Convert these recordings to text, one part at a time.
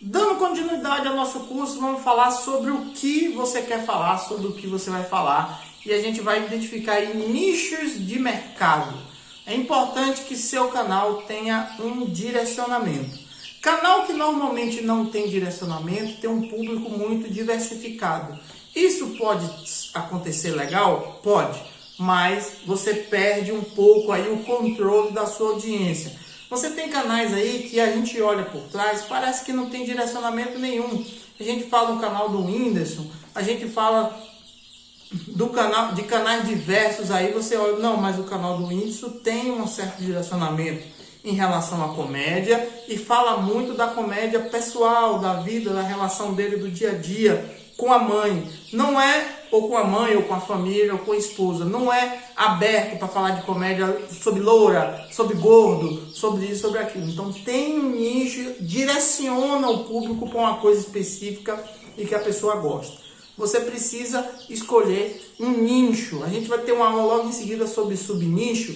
Dando continuidade ao nosso curso, vamos falar sobre o que você quer falar, sobre o que você vai falar. E a gente vai identificar aí nichos de mercado. É importante que seu canal tenha um direcionamento. Canal que normalmente não tem direcionamento tem um público muito diversificado. Isso pode acontecer legal? Pode, mas você perde um pouco aí o controle da sua audiência. Você tem canais aí que a gente olha por trás, parece que não tem direcionamento nenhum. A gente fala do canal do Whindersson, a gente fala do canal, de canais diversos aí, você olha, não, mas o canal do Whindersson tem um certo direcionamento em relação à comédia e fala muito da comédia pessoal, da vida, da relação dele do dia a dia com a mãe. Não é ou com a mãe, ou com a família, ou com a esposa. Não é aberto para falar de comédia sobre loura, sobre gordo, sobre isso, sobre aquilo. Então tem um nicho, direciona o público para uma coisa específica e que a pessoa gosta. Você precisa escolher um nicho. A gente vai ter uma aula logo em seguida sobre subnicho,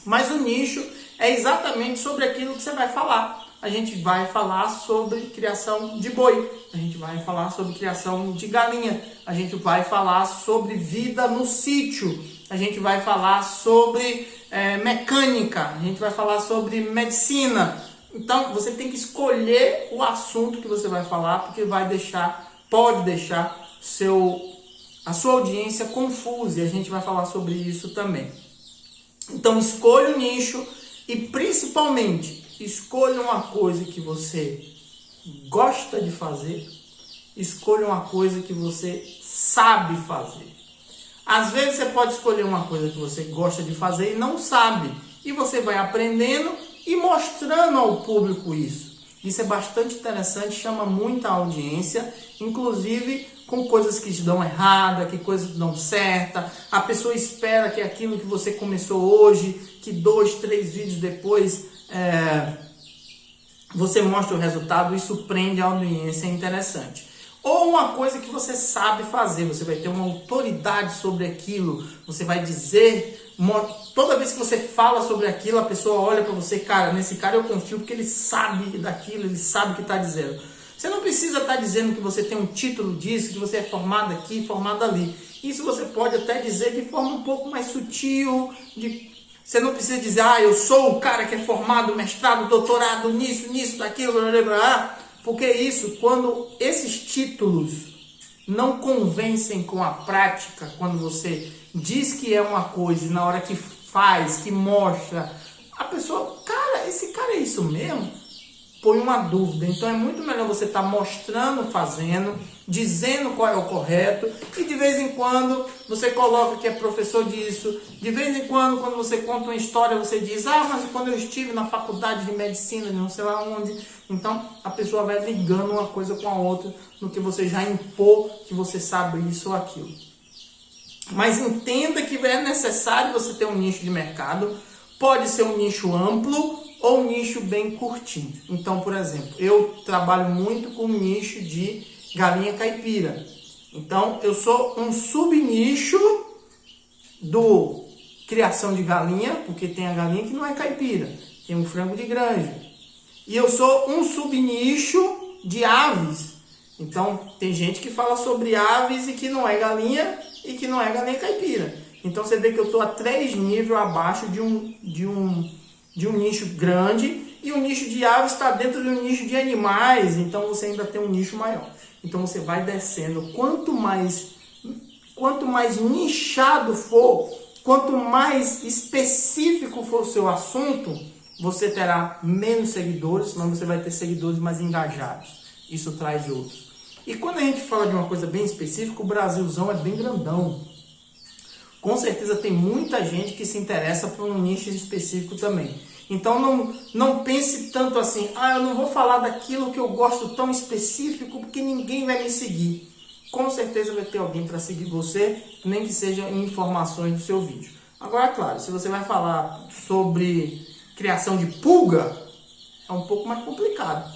mas o nicho é exatamente sobre aquilo que você vai falar. A gente vai falar sobre criação de boi, a gente vai falar sobre criação de galinha, a gente vai falar sobre vida no sítio, a gente vai falar sobre mecânica, a gente vai falar sobre medicina. Então você tem que escolher o assunto que você vai falar, porque pode deixar a sua audiência confusa, e a gente vai falar sobre isso também. Então escolha o nicho e principalmente escolha uma coisa que você gosta de fazer, escolha uma coisa que você sabe fazer. Às vezes você pode escolher uma coisa que você gosta de fazer e não sabe, e você vai aprendendo e mostrando ao público isso. Isso é bastante interessante, chama muita audiência, inclusive com coisas que dão errada, que coisas que dão certa. A pessoa espera que aquilo que você começou hoje, que 2, 3 vídeos depois você mostra o resultado, isso prende a audiência, é interessante. Ou uma coisa que você sabe fazer, você vai ter uma autoridade sobre aquilo, você vai dizer, toda vez que você fala sobre aquilo, a pessoa olha para você, cara, nesse cara eu confio porque ele sabe daquilo, ele sabe o que está dizendo. Você não precisa estar dizendo que você tem um título disso, que você é formado aqui, formado ali. Isso você pode até dizer de forma um pouco mais sutil, você não precisa dizer, eu sou o cara que é formado, mestrado, doutorado, nisso, daquilo, blá, blá, blá. Porque isso, quando esses títulos não convencem com a prática, quando você diz que é uma coisa e na hora que faz, que mostra, a pessoa, cara, esse cara é isso mesmo? Põe uma dúvida. Então é muito melhor você estar mostrando, fazendo, dizendo qual é o correto, e de vez em quando você coloca que é professor disso, de vez em quando você conta uma história, você diz, mas quando eu estive na faculdade de medicina, não sei lá onde. Então a pessoa vai ligando uma coisa com a outra, no que você já impôs que você sabe isso ou aquilo. Mas entenda que é necessário você ter um nicho de mercado, pode ser um nicho amplo, ou um nicho bem curtinho. Então, por exemplo, eu trabalho muito com um nicho de galinha caipira. Então, eu sou um subnicho do criação de galinha, porque tem a galinha que não é caipira, tem um frango de granja. E eu sou um subnicho de aves. Então, tem gente que fala sobre aves e que não é galinha e que não é galinha caipira. Então, você vê que eu estou a 3 níveis abaixo de um nicho grande, e o nicho de aves está dentro de um nicho de animais, então você ainda tem um nicho maior. Então você vai descendo, quanto mais nichado for, quanto mais específico for o seu assunto, você terá menos seguidores, mas você vai ter seguidores mais engajados. Isso traz outros. E quando a gente fala de uma coisa bem específica, o Brasilzão é bem grandão. Com certeza tem muita gente que se interessa por um nicho específico também. Então não pense tanto assim, eu não vou falar daquilo que eu gosto tão específico porque ninguém vai me seguir. Com certeza vai ter alguém para seguir você, nem que seja em informações do seu vídeo. Agora, claro, se você vai falar sobre criação de pulga, é um pouco mais complicado.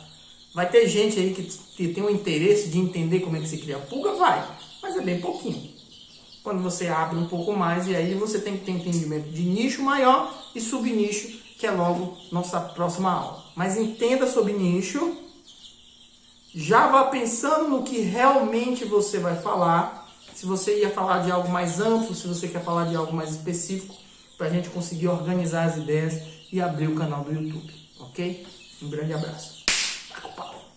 Vai ter gente aí que tem o interesse de entender como é que se cria pulga, mas é bem pouquinho. Quando você abre um pouco mais, e aí você tem que ter entendimento de nicho maior e subnicho, que é logo nossa próxima aula. Mas entenda sobre nicho Já vá pensando no que realmente você vai falar. Se você ia falar de algo mais amplo, se você quer falar de algo mais específico, para a gente conseguir organizar as ideias e abrir o canal do YouTube, ok? Um grande abraço. Vai com o pau.